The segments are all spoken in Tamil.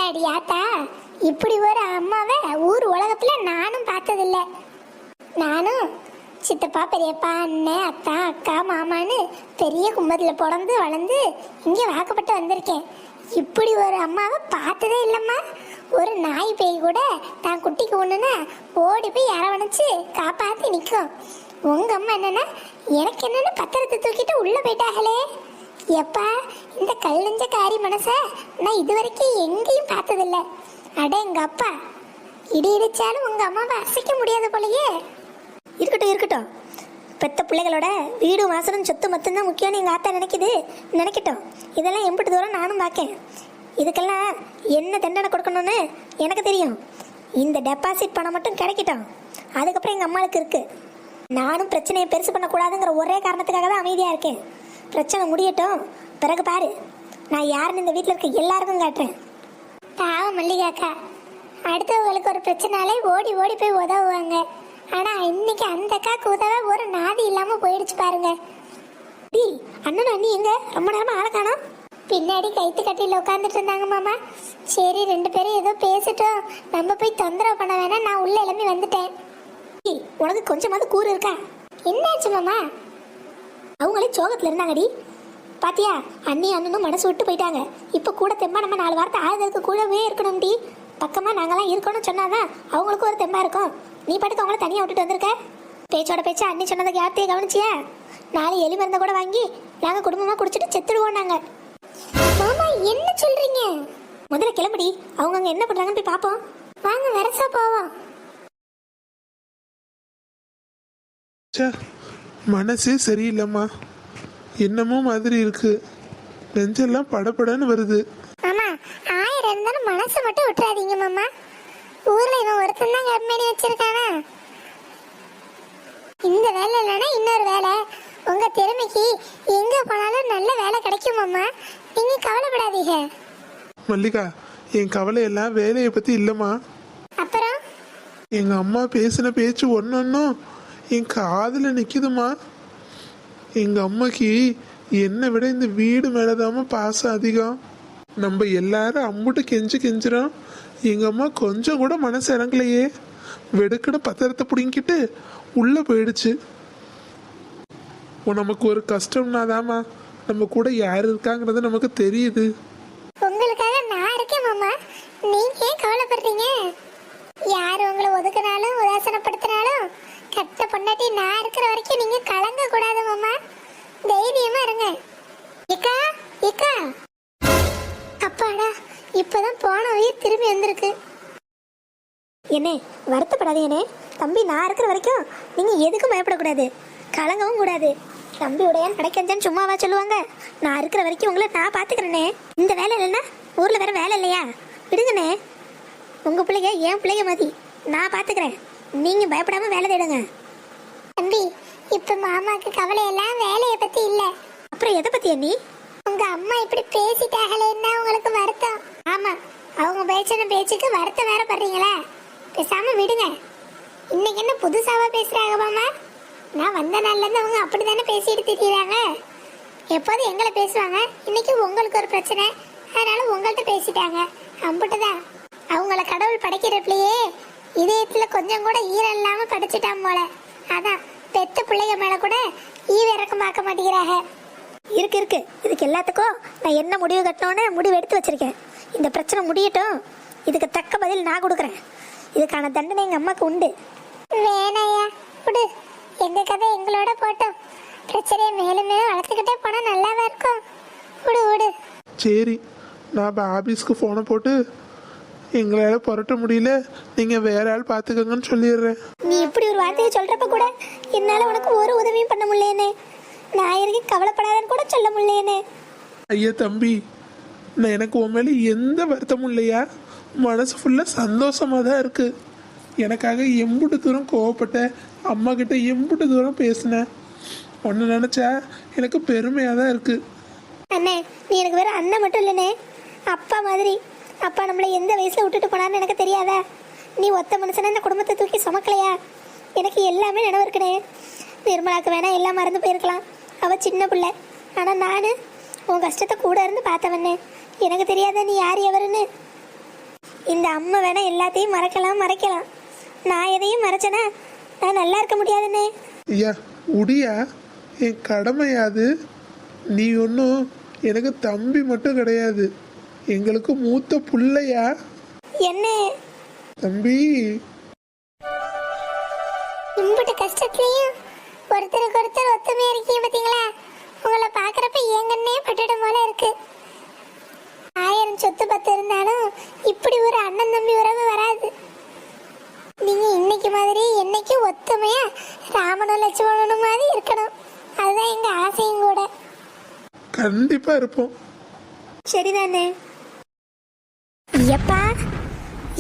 அத்தாடி ஆத்தா, இப்படி ஒரு அம்மாவை ஊர் உலகத்துல நானும் பார்த்ததில்ல. நானும் சித்தப்பா பெரியப்பா அண்ணன் அத்தா அக்கா மாமான்னு பெரிய கும்பத்தில் பிறந்து வளர்ந்து இங்கே வாக்கப்பட்டு வந்திருக்கேன். இப்படி ஒரு அம்மாவை பார்த்ததே இல்லைம்மா. ஒரு நாய் பேய் கூட தான் குட்டிக்கு ஒன்றுன்னா ஓடி போய் அரவணைச்சு காப்பாற்றி நிற்கும். உங்கள் அம்மா என்னன்னா எனக்கு என்னென்னு பத்திரத்தை தூக்கிட்டு உள்ளே போயிட்டாங்களே. எப்பா, இந்த கல்லஞ்ச காரி மனசை நான் இது வரைக்கும் எங்கேயும் பார்த்ததில்ல. அட எங்க அப்பா, இடி இடிச்சாலும் உங்கள் அம்மாவை அசைக்க முடியாது போலயே. இருக்கட்டும் இருக்கட்டும், பெத்த பிள்ளைகளோட வீடு வாசனம் சொத்து மட்டும்தான் முக்கியம்னு எங்கள் ஆத்தா நினைக்கட்டும். இதெல்லாம் எம்பிட்டு தூரம் நானும் பார்க்கேன். இதுக்கெல்லாம் என்ன தண்டனை கொடுக்கணும்னு எனக்கு தெரியும். இந்த டெபாசிட் பணம் மட்டும் கிடைக்கட்டும், அதுக்கப்புறம் எங்கள் அம்மாவுக்கு இருக்குது. நானும் பிரச்சனையை பெருசு பண்ணக்கூடாதுங்கிற ஒரே காரணத்துக்காக தான் அமைதியாக இருக்கேன். பிரச்சனை முடியட்டும், பிறகு பாரு நான் யாருன்னு இந்த வீட்டில் இருக்க எல்லாருக்கும் காட்டுறேன். பாவம் மல்லிகாக்கா, அடுத்தவங்களுக்கு ஒரு பிரச்சனாலே ஓடி ஓடி போய் உதவுவாங்க. ஆனா இன்னைக்கு அந்த அக்காக்கு உதவ ஒரு நாதி இல்லாம போயிடுச்சு பாருங்க. டி அண்ணன் அண்ணி எங்க? ரொம்ப நேரமா ஆளை காணோம். பின்னாடி கைத்து கட்டியில் உட்காந்துட்டு இருந்தாங்க மாமா. சரி, ரெண்டு பேரும் ஏதோ பேசிட்டோம், நம்ம போய் தொந்தரவு பண்ண வேணாம், நான் உள்ள எல்லாமே வந்துட்டேன். உனக்கு கொஞ்சமாவது கூறு இருக்கா? என்னாச்சு மாமா? அவங்களே சோகத்துல இருந்தாங்கடி. பாத்தியா, அண்ணி அண்ணனும் மனசு விட்டு போயிட்டாங்க. இப்ப கூட தெம்பா நம்ம 4 வாரத்தை ஆளுதற்கு கூடவே இருக்கணும்டி. பக்கமா நாங்கெல்லாம் இருக்கணும்னு சொன்னாதான் அவங்களுக்கும் ஒரு தெம்பா இருக்கும். நீ பாட்டுக்கு அவங்கள தனியா விட்டுட்டு வந்திருக்க. பேச்சோட பேச்சா அண்ணி சொன்னதை யார்த்தையே கவனிச்சியா? நாளை எலி மருந்த கூட வாங்கி நாங்க குடும்பமா குடிச்சிட்டு செத்துடுவோம் நாங்க. மாமா என்ன சொல்றீங்க? முதல்ல கிளம்படி, அவங்க அங்க என்ன பண்றாங்கன்னு போய் பாப்போம். வாங்க வரசா போவோம். மனசே சரியில்லைம்மா, என்னமோ மாதிரி இருக்கு, நெஞ்செல்லாம் படபடன்னு வருது. மாமா, 1000 இருந்தாலும் மனசை மட்டும் விட்டுறாதீங்க மாமா. ஊர்ல இவன் ஒருத்தன் தான் கம்பெனி வச்சிருக்கானா? இந்த வேலை இல்லைன்னா இன்னொரு வேலை. உங்க திறமைக்கு எங்க போனாலும் நல்ல வேலை கிடைக்கும் மாமா, நீங்க கவலைப்படாதீங்க. மல்லிகா, என் கவலை எல்லாம் வேலையை பத்தி இல்லம்மா. அப்புறம் எங்க அம்மா பேசின பேச்சு ஒன்னொன்னும் என் காதுல நிக்குதுமா. எங்க அம்மாக்கு என்னை விட இந்த வீடு மேலதாம பாசம் அதிகம். நம்ம எல்லாரும் அம்முட்டு கெஞ்சுறோம், எங்க அம்மா கொஞ்சம் கூட மனசு இறங்கலையே. வெடுக்குன்னு பத்திரத்தை பிடிங்கிட்டு உள்ள போயிடுச்சு. நமக்கு ஒரு கஷ்டம்னாதாமா நம்ம கூட யார் இருக்காங்கிறது நமக்கு தெரியுது. உங்களுக்காக நான் இருக்கேன் மாமா, நீங்க ஏன் கவலைப்படுறீங்க? யார் உங்களை ஒதுக்குனாலும் உதாசனப்படுத்தினாலும் கட்ட பொண்டாட்டி நான் இருக்கிற வரைக்கும் நீங்க கலங்க கூடாது மாமா. தைரியமா இருங்க. இக்கா இக்கா, அப்பாடா, இப்பதான் போன உயிர் திரும்பி வந்திருக்கு. என்ன வருத்தப்படாதீங்கண்ணே. தம்பி நான் இருக்கிற வரைக்கும் நீங்க எதுக்கும் பயப்படக்கூடாது, கலங்கவும் கூடாது. தம்பி உடையான் கிடைக்கஞ்சான்னு சும்மாவா சொல்லுவாங்க? நான் இருக்கிற வரைக்கும் உங்களை நான் பாத்துக்கிறேனே. இந்த வேலை இல்லைன்னா ஊர்ல வேற வேலை இல்லையா? விடுங்கண்ணே, உங்க பிள்ளைங்க என் பிள்ளைங்க மாதிரி நான் பாத்துக்கிறேன். நீங்க பயப்படாம வேலை தேடுங்க. தம்பி, இப்ப மாமாக்கு கவலை எல்லாம் வேலையை பத்தி இல்ல. அப்புறம் எதை பத்தி அண்ணி? உங்க அம்மா இப்படி பேசிட்டாங்களேன்னா உங்களுக்கு வருத்தம். ஆமா, அவங்க பேச்சின பேச்சுக்கு வருத்தம் வேற படுறீங்களா? பேசாம விடுங்க. இன்னைக்கு என்ன புதுசாவா பேசுறாங்க மாமா? நான் வந்த நாள்ல இருந்து அவங்க அப்படித்தானே பேசிட்டு திரியுறாங்க. எப்போதும் எங்களை பேசுவாங்க, இன்னைக்கு உங்களுக்கு ஒரு பிரச்சனை, அதனால உங்கள்கிட்ட பேசிட்டாங்க. அம்புட்டுதான். அவங்கள கடவுள் படைக்கிறப்பலையே இதயத்துல கொஞ்சம் கூட ஈரம் இல்லாம படிச்சுட்டான் போல. அதான் பெத்த பிள்ளைங்க மேல கூட ஈவ இறக்கம் பார்க்க மாட்டேங்கிறாங்க. இருக்கு இதுக்கு எல்லாத்துக்கும் நான் என்ன முடிவு கட்டணும்னு முடிவு எடுத்து வச்சிருக்கேன். இந்த பிரச்சனை முடியட்டும், இதுக்கு தக்க பதில் நான் கொடுக்குறேன். இதுக்கான தண்டனை எங்க அம்மாக்கு உண்டு. வேணாயா, விடு. எங்க கதை எங்களோட போட்டோம். பிரச்சனையை மேலும் மேலும் வளர்த்துக்கிட்டே போனா நல்லாவா இருக்கும்? விடு விடு. சரி, நான் இப்போ ஆபீஸ்க்கு போனை போட்டு எங்களால் புரட்ட முடியல, நீங்க வேற ஆள் பாத்துக்கங்கன்னு சொல்லிடுறேன். நீ இப்படி ஒரு வார்த்தையை சொல்றப்ப கூட என்னால உனக்கு ஒரு உதவியும் பண்ண முடியலேனே. நான் இருக்கு கவலைப்படாதன்னு கூட சொல்ல முடியலேனே. ஐயா தம்பி, நான் எனக்கு உன் மேலே எந்த வருத்தமும் இல்லையா, மனசு ஃபுல்லாக சந்தோஷமாக தான் இருக்கு. எனக்காக எம்புட்டு தூரம் கோவப்பட்ட, அம்மா கிட்ட எம்புட்டு தூரம் பேசினேன். ஒன்று நினச்சா எனக்கு பெருமையாக தான் இருக்கு. அண்ணே, நீ எனக்கு வேற அண்ணன் மட்டும் இல்லைனே, அப்பா மாதிரி. அப்பா நம்மளை எந்த வயசுல விட்டுட்டு போனான்னு எனக்கு தெரியாதா? நீ ஒத்த மனுஷனா இந்த குடும்பத்தை தூக்கி சுமக்கலையா? எனக்கு எல்லாமே நினைவு இருக்குனே. நிர்மலாக்கு வேணா எல்லாம் மறந்து போயிருக்கலாம், அவ சின்ன பிள்ளை. ஆனால் நான் உன் கஷ்டத்தை கூட இருந்து பார்த்தவண்ணே. எனக்கு தெரியாத நீ யார் எவருன்னு. இந்த அம்மா வேணா எல்லாத்தையும் மறைக்கலாம். நான் எதையும் மறைச்சேனா நான் நல்லா இருக்க முடியாதுண்ணே. ஐயா உடியா, என் கடமையாது. நீ ஒன்றும் எனக்கு தம்பி மட்டும் கிடையாது, எங்களுக்கு மூத்த புள்ளையா. என்ன தம்பி, இம்புட்டு கஷ்டத்துலயும் ஒருத்தருக்கு ஒருத்தர் ஒத்துமையா இருக்கீங்க பாத்தீங்களா? உங்களை பாக்குறப்ப எங்கன்னே பட்டுடும் போல இருக்கு. 1000 சொத்து பத்து இருந்தாலும் இப்படி ஒரு அண்ணன் தம்பி உறவு வராது. நீங்க இன்னைக்கு மாதிரி என்னைக்கு ஒத்துமையா ராமனும் லட்சுமணனும் மாதிரி இருக்கணும். அதுதான் எங்க ஆசையும் கூட. கண்டிப்பா இருப்போம். சரிதானே? எப்பா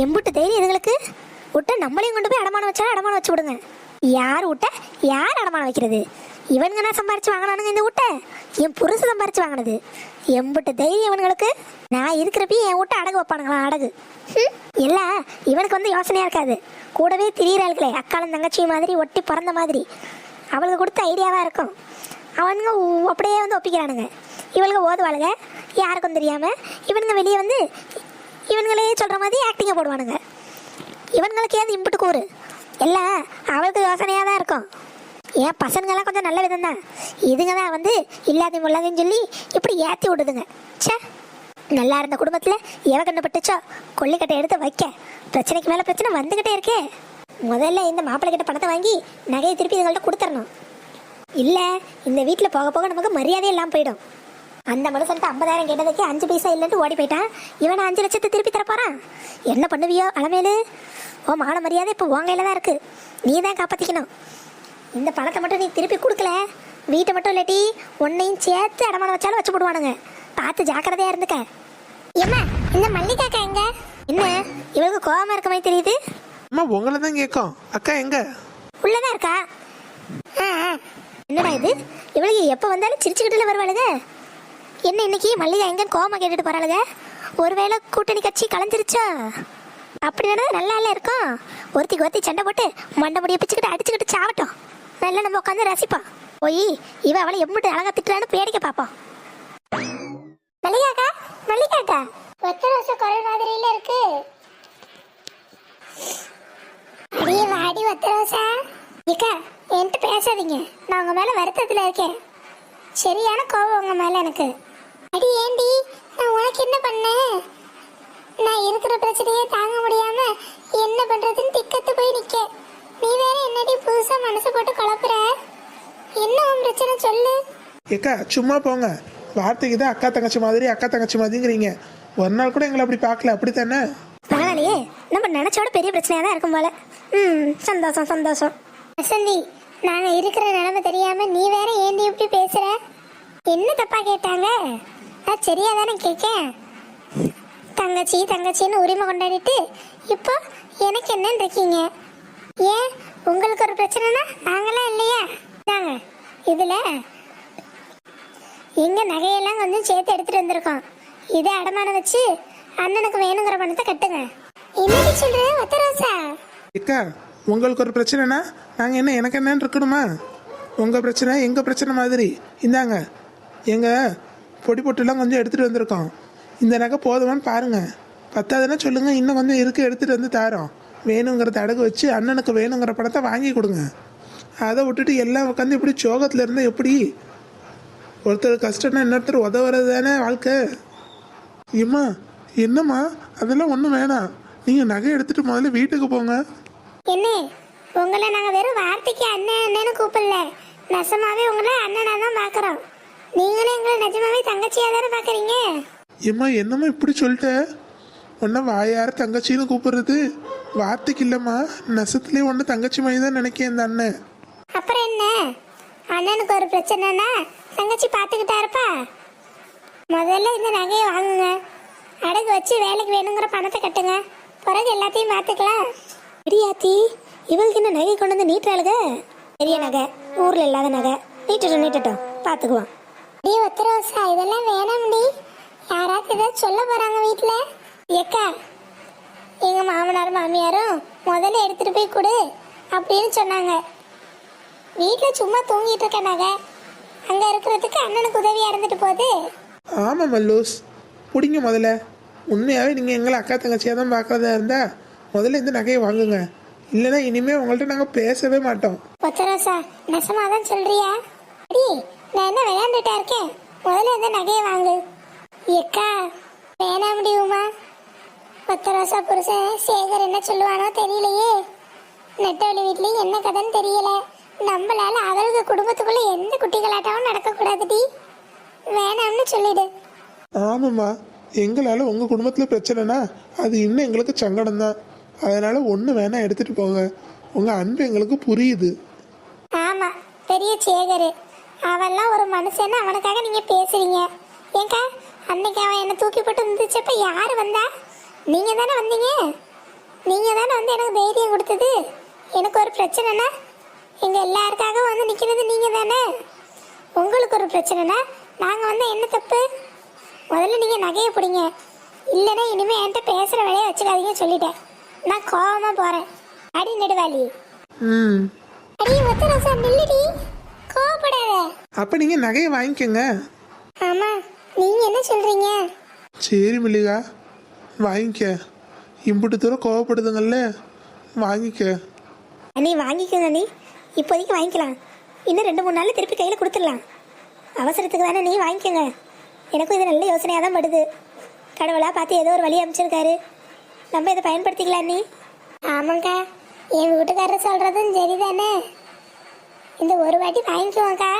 எம்புட்டு தைரியம் இதுங்களுக்கு? விட்ட நம்மளையும் கொண்டு போய் அடமானம் வச்சா அடமானம் வச்சு விடுங்க. யார் விட்ட யார் அடமானம் வைக்கிறது? இவனுங்க நான் சம்பாரிச்சு வாங்கினானுங்க இந்த விட்ட, என் புருஷ சம்பாரிச்சு வாங்கினது. எம்புட்டு தைரியம் இவனுங்களுக்கு? நான் இருக்கிறப்ப என் விட்ட அடகு வைப்பானுங்களா? அடகு எல்லாம் இவனுக்கு வந்து யோசனையா இருக்காது. கூடவே திரியிறாளுகளே அக்காலும் தங்கச்சியும் மாதிரி ஒட்டி பிறந்த மாதிரி, அவளுக்கு கொடுத்த ஐடியாவா இருக்கும். அவனுங்க அப்படியே வந்து ஒப்பிக்கிறானுங்க. இவளுங்க ஓதுவாளுங்க யாருக்கும் தெரியாம. இவனுங்க வெளியே வந்து இவனுங்களே சொல்ற மாதிரி ஆக்டிங்க போடுவானுங்க. இவனுங்களுக்கு ஏது இம்புட்டு கூறு? எல்லாம் அவளுக்கு யோசனையாக தான் இருக்கும். ஏன் பசங்கள்லாம் கொஞ்சம் நல்ல விதம் தான். இதுங்க தான் வந்து இல்லாதையும் உள்ளதையும் சொல்லி இப்படி ஏற்றி விடுதுங்க. சே, நல்லா இருந்த குடும்பத்தில் எவ கண்டுபட்டுச்சோ கொல்லிக்கட்டை எடுத்து வைக்க பிரச்சனைக்கு மேலே பிரச்சனை வந்துக்கிட்டே இருக்கே. முதல்ல இந்த மாப்பிள்ளை கிட்ட பணத்தை வாங்கி நகையை திருப்பி இதுங்கள்ட்ட கொடுத்துடணும். இல்லை இந்த வீட்டில் போக போக நமக்கு மரியாதை இல்லாமல் போயிடும். அந்த மனுஷன்ட்டு 50,000 கேட்டதுக்கு 5 பைசா இல்லைன்ட்டு ஓடி போயிட்டான். இவனை 5 லட்சத்தை திருப்பி தரப்போறான். என்ன பண்ணுவியோ அலமேலு? ஓ மான மரியாதை இப்போ உன் கையில் தான் இருக்கு. நீ தான் காப்பாற்றிக்கணும். இந்த பணத்தை மட்டும் நீ திருப்பி கொடுக்கல, வீட்டை மட்டும் இல்லாட்டி உன்னையும் சேர்த்து அடமானம் வச்சாலும் வச்சு போடுவானுங்க. பார்த்து ஜாக்கிரதையா இருந்துக்க. ஏம்மா, இந்த மல்லிகாக்கா எங்க? என்ன இவளுக்கு கோபமா இருக்க மாதிரி தெரியுது? அம்மா உங்களை தான் கேட்கும். அக்கா எங்க? உள்ளதான் இருக்கா. என்னடா இது, இவளுக்கு எப்போ வந்தாலும் சிரிச்சுக்கிட்டுல வருவாளுங்க. என்ன இன்னைக்கு மல்லிகா எங்கன்னு கோவமா கேட்டுட்டு போறாளுங்க? ஒருவேளை கூட்டணி கட்சி கலைஞ்சிருச்சா? அப்படின்னா நல்லா இல்லை இருக்கும். ஒருத்திக்கு ஒருத்தி சண்டை போட்டு மண்டை முடிய பிச்சுக்கிட்டு அடிச்சுக்கிட்டு சாவட்டும். நல்லா நம்ம உட்காந்து ரசிப்போம். போய் இவ அவளை எப்படி அழகா திட்டுறான்னு பேடிக்க பார்ப்போம். மல்லிகாக்கா, மல்லிகாக்கா, ஒத்த ரோச குரல் மாதிரியில இருக்கு. அடியே வாடி ஒத்த ரோசா. இக்கா என்கிட்ட பேசாதீங்க, நான் உங்க மேல வருத்தத்துல இருக்கேன். சரியான கோபம் உங்க மேல எனக்கு. அடி ஏண்டி, நான் உனக்கு என்ன பண்ணேன்? நான் இருக்கிற பிரச்சனையே தாங்க முடியாம என்ன பண்றதுன்னு திக்கத்து போய் நிக்க. நீ வேற என்னடி புதுசா மனசு போட்டு குழப்புற? என்ன உன் பிரச்சனை சொல்லு. ஏக்கா சும்மா போங்க. வார்த்தைக்கு தான் அக்கா தங்கச்சி மாதிரிங்கிறீங்க. ஒரு நாள் கூட எங்களை அப்படி பார்க்கல, அப்படித்தானே? பரவாயில்லையே, நம்ம நினைச்சோட பெரிய பிரச்சனையா தான் இருக்கும் போல. சந்தோஷம் சந்தோஷம். வசந்தி, நாங்க இருக்கிற நிலைமை தெரியாம நீ வேற ஏந்தி இப்படி பேசுற? என்ன தப்பா கேட்டாங்க? நான் சரியா தானே கேட்கேன். தங்கச்சி தங்கச்சின்னு உரிமை கொண்டாடிட்டு இப்போ எனக்கு என்னன்னு இருக்கீங்க? ஏன் உங்களுக்கு ஒரு பிரச்சனைனா நாங்களாம் இல்லையா? தாங்க இதுல எங்க நகையெல்லாம் கொஞ்சம் சேர்த்து எடுத்துட்டு வந்திருக்கோம். இதை அடமானம் வச்சு அண்ணனுக்கு வேணுங்கிற பணத்தை கட்டுங்க. என்ன சொல்ற ஒத்தரோசா? ஏக்கா உங்களுக்கு ஒரு பிரச்சனைனா நாங்கள் என்ன எனக்கு என்னன்னு இருக்கணுமா? உங்கள் பிரச்சனை எங்கள் பிரச்சனை மாதிரி. இந்தாங்க எங்கள் பொடி பொட்டுலாம் கொஞ்சம் எடுத்துகிட்டு வந்திருக்கோம். இந்த நகை போதுமான்னு பாருங்கள். பத்தாதுன்னா சொல்லுங்கள், இன்னும் கொஞ்சம் இருக்குது எடுத்துகிட்டு வந்து தாரோம். வேணுங்கிறத அடகு வச்சு அண்ணனுக்கு வேணுங்கிற பணத்தை வாங்கி கொடுங்க. அதை விட்டுட்டு எல்லாம் உட்காந்து இப்படி சோகத்தில் இருந்தால் எப்படி? ஒருத்தர் கஷ்டம்னா இன்னொருத்தர் உதவுறது தானே வாழ்க்கை. ஏம்மா என்னம்மா, அதெல்லாம் ஒன்றும் வேணாம். நீங்கள் நகை எடுத்துகிட்டு முதல்ல வீட்டுக்கு போங்க. என்ன, உங்களை நாங்க வெறும் வார்த்தைக்கு அண்ணன் அண்ணன்னு கூப்பிடல, நெசமாவே உங்களை அண்ணனா தான் பாக்குறோம். நீங்களும் எங்களை நிஜமாவே தங்கச்சியா தானே பாக்குறீங்க. ஏம்மா என்னம்மா இப்படி சொல்லிட்ட? ஒன்றை வாயார தங்கச்சின்னு கூப்பிடுறது வார்த்தைக்கு இல்லைம்மா, நெசத்துலேயே ஒன்று தங்கச்சி மாதிரி தான் நினைக்கேன் இந்த அண்ணன். அப்புறம் என்ன, அண்ணனுக்கு ஒரு பிரச்சனைனா தங்கச்சி பார்த்துக்கிட்டா இருப்பா. முதல்ல இந்த நகையை வாங்குங்க, அடகு வச்சு வேலைக்கு வேணுங்கிற பணத்தை கட்டுங்க, பிறகு எல்லாத்தையும் பார்த்துக்கலாம். இடியாத்தி, இவளுக்கு என்ன நகை கொண்டு வந்து நீட்டாளுக? பெரிய நகை, ஊர்ல இல்லாத நகை. நீட்டட்டும் பார்த்துக்குவோம். நீ ஒத்தரோசா, இதெல்லாம் வேணாம்டி. யாராவது ஏதாவது சொல்ல போறாங்க வீட்டுல? ஏக்கா, எங்க மாமனார் மாமியாரும் முதல்ல எடுத்துட்டு போய் கொடு அப்படின்னு சொன்னாங்க. வீட்டுல சும்மா தூங்கிட்டு இருக்க நகை அங்க இருக்கிறதுக்கு அண்ணனுக்கு உதவியா இருந்துட்டு போகுது. ஆமாம் மல்லூஸ், பிடிங்க முதல்ல. உண்மையாகவே நீங்கள் எங்களை அக்கா தங்கச்சியாக தான் பார்க்குறதா இருந்தால் முதல்ல இந்த நகையை வாங்குங்க. இல்லைன்னா இனிமேல் உங்கள்கிட்ட நாங்கள் பேசவே மாட்டோம். ஒத்தரோசா நெசமா தான் சொல்றியா? அடி நான் என்ன விளையாண்டுட்டா இருக்கேன், முதல்ல இந்த நகையை வாங்கு. ஏக்கா வேணா முடியுமா? ஒத்தரோசா புருஷன் சேகர் என்ன சொல்லுவானோ தெரியலையே. நெட்டவழி வீட்லயும் என்ன கதைன்னு தெரியல. நம்மளால அவளுக்கு குடும்பத்துக்குள்ள எந்த குட்டிகளாட்டமும் நடக்கக்கூடாதுடி, வேணாம்னு சொல்லிடு. ஆமாம்மா, எங்களால் உங்கள் குடும்பத்தில் பிரச்சனைனா அது இன்னும் எங்களுக்கு சங்கடம் தான். அதனால் ஒன்று வேணால் எடுத்துகிட்டு போங்க. உங்கள் அன்பு எங்களுக்கு புரியுது. ஆமா, பெரிய சேகர் அவெல்லாம் ஒரு மனுஷன்னு அவனுக்காக நீங்க பேசுறீங்க. ஏங்கா அன்னைக்கு அவன் என்ன தூக்கி போட்டு இருந்துச்சப்ப யாரு வந்தா? நீங்க தானே வந்தீங்க. நீங்க தானே வந்து எனக்கு தைரியம் கொடுத்தது. எனக்கு ஒரு பிரச்சனைனா எங்க எல்லாருக்காக வந்து நிக்கிறது நீங்க தானே. உங்களுக்கு ஒரு பிரச்சனைனா நாங்க வந்து என்ன தப்பு? முதல்ல நீங்க நகையை பிடிங்க, இல்லைன்னா இனிமே என்கிட்ட பேசுற வேலையை வச்சுக்காதீங்க சொல்லிட்டேன். நான் கோவமா போறேன். அடி நெடுவாளி. அடி ஒத்தரசா நில்லுடி, கோவப்படாத. அப்போ நீங்கள் நகையை வாங்கிக்கோங்க. ஆமா, நீங்க என்ன சொல்றீங்க? சரி மல்லிகா, வாங்கிக்க. இம்புட்டு தூரம் கோவப்படுதுங்கல்ல, வாங்கிக்க. அண்ணி வாங்கிக்கோங்க அண்ணி, இப்போதைக்கு வாங்கிக்கலாம். இன்னும் 2-3 நாளில் திருப்பி கையில் கொடுத்துடலாம். அவசரத்துக்கு தானே நீ வாங்கிக்கோங்க. எனக்கும் இது நல்ல யோசனையாக தான் படுது. கடவுளாக பார்த்து ஏதோ ஒரு வழி அமைச்சிருக்காரு, நம்ம இதை பயன்படுத்திக்கலாம் அண்ணி. ஆமாங்கா, என் வீட்டுக்காரர் சொல்றதும் சரிதானே. இந்த ஒரு வாட்டி வாங்கிக்குவாங்கக்கா.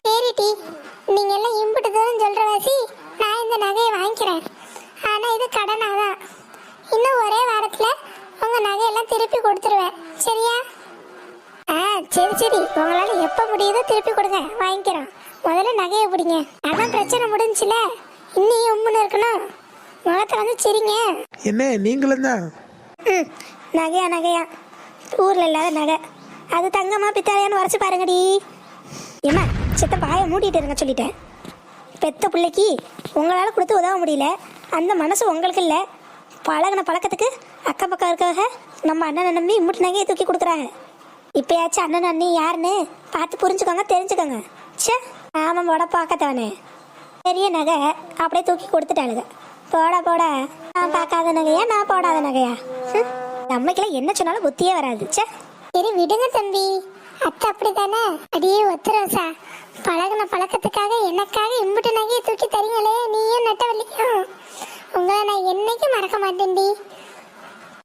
சரி டி, நீங்க எல்லாம் இம்புட்டு தூரம் சொல்ற வாசி நான் இந்த நகையை வாங்கிக்கிறேன். ஆனா இது கடனாதான். இன்னும் ஒரே வாரத்துல உங்க நகையெல்லாம் திருப்பி கொடுத்துருவேன், சரியா? சரி சரி, உங்களால எப்ப முடியுதோ திருப்பி கொடுங்க, வாங்கிக்கிறோம். முதல்ல நகையை பிடிங்க. அதான் பிரச்சனை முடிஞ்சுல, இன்னும் உம்முன்னு இருக்கணும். முகத்தை வந்து சிரிங்க. என்ன நீங்களும் தான்? நகையா நகையா, ஊரில் இல்லாத நகை. அது தங்கம்மா பித்தாளையான்னு வரைச்சி பாருங்கடி. ஏம்மா சித்த பாயை மூடிட்டு இருங்க சொல்லிட்டேன். பெத்த பிள்ளைக்கு உங்களால் கொடுத்து உதவ முடியல, அந்த மனசு உங்களுக்கு இல்லை. பழகின பழக்கத்துக்கு அக்கம் பக்கம் இருக்கவங்க நம்ம அண்ணனை நம்பி இம்முட்டு நகையை தூக்கி கொடுக்குறாங்க. இப்போயாச்சும் அண்ணன் அண்ணி யாருன்னு பார்த்து புரிஞ்சுக்கோங்க, தெரிஞ்சுக்கோங்க. சே ஆமாம், போட பார்க்கத்தவனே. பெரிய நகை அப்படியே தூக்கி கொடுத்துட்டாளுங்க. போட போட நான் பார்க்காத நகையா, நான் போடாத நகையா? நம்மளுக்கெல்லாம் என்ன சொன்னாலும் புத்தியே வராது. சே சரி விடுங்க தம்பி, அத்தை அப்படித்தானே. அடியே ஒத்தரோசா, பழகின பழக்கத்துக்காக எனக்காக இம்புட்டு நகையை தூக்கி தரீங்களே, நீயும் நெட்டவள்ளியும். உங்களை நான் என்னைக்கும் மறக்க மாட்டேன்டி.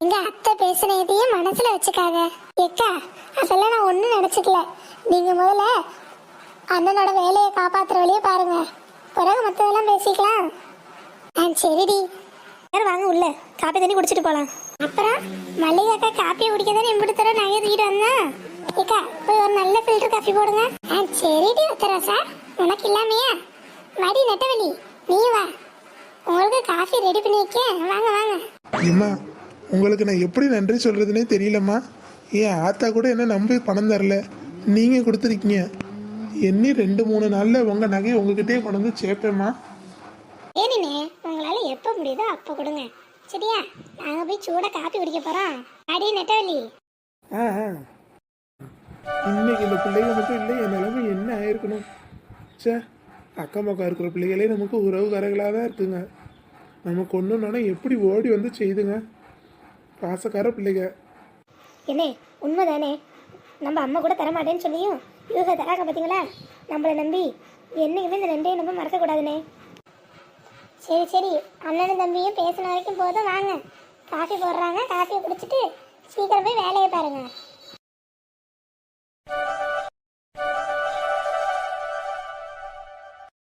எங்க அத்தை பேசுனதையும் மனசுல வச்சுக்காத. ஏக்கா அதெல்லாம் நான் ஒன்றும் நினச்சிக்கல. நீங்க முதல்ல அண்ணனோட வேலையை காப்பாத்துற வழியை பாருங்க, பிறகு மற்றதெல்லாம் பேசிக்கலாம். சரிடி. யாரும் வாங்க உள்ள காப்பி தண்ணி குடிச்சிட்டு போகலாம். அப்புறம் மல்லிகாக்கா காப்பி குடிக்க தானே இம்புட்டு தர நகையை தூக்கிட்டு வந்தா. ஏக்கா போய் ஒரு நல்ல ஃபில்டர் காஃபி போடுங்க. சரிடி ஒத்தரோசா, உனக்கு இல்லாமையா? வாடி நெட்டவள்ளி, நீ வா, உங்களுக்கு காஃபி ரெடி பண்ணி வைக்க. வாங்க வாங்க. ஏம்மா, உங்களுக்கு நான் எப்படி நன்றி சொல்கிறதுனே தெரியலம்மா. ஏன் ஆத்தா கூட என்ன நம்பி பணம் தரல, நீங்கள் கொடுத்துருக்கீங்க. எண்ணி 2-3 நாளில் உங்கள் நகையை உங்ககிட்டயே கொண்டு வந்து சேர்ப்பேம்மா. ஏனினே, உங்களால எப்போ முடியுதோ அப்போ கொடுங்க, சரியா? நாங்கள் போய் சூட காப்பி குடிக்க போகிறோம். அடி நெட்டவள்ளி. இன்னைக்கு இந்த பிள்ளைங்க மட்டும் இல்லை, என் நிலைமை என்ன ஆயிருக்கணும். சே, அக்கம் பக்கம் இருக்கிற பிள்ளைகளே நமக்கு உறவுகாரங்களாக தான் இருக்குங்க. நமக்கு ஒன்றுன்னா எப்படி ஓடி வந்து செய்துங்க. பாசக்கார பிள்ளைங்க. என்ன உண்மைதானே, நம்ம அம்மா கூட தரமாட்டேன்னு சொல்லியும் இவங்க தராங்க பார்த்தீங்களா? நம்மளை நம்பி என்னைக்குமே இந்த 2ஐயும் நம்ம மறக்கக்கூடாதுனே. சரி சரி, அண்ணனும் தம்பியும் பேசின வரைக்கும் போதும். வாங்க காஃபி போடுறாங்க, காஃபியை குடிச்சிட்டு சீக்கிரம் போய் வேலையை பாருங்க.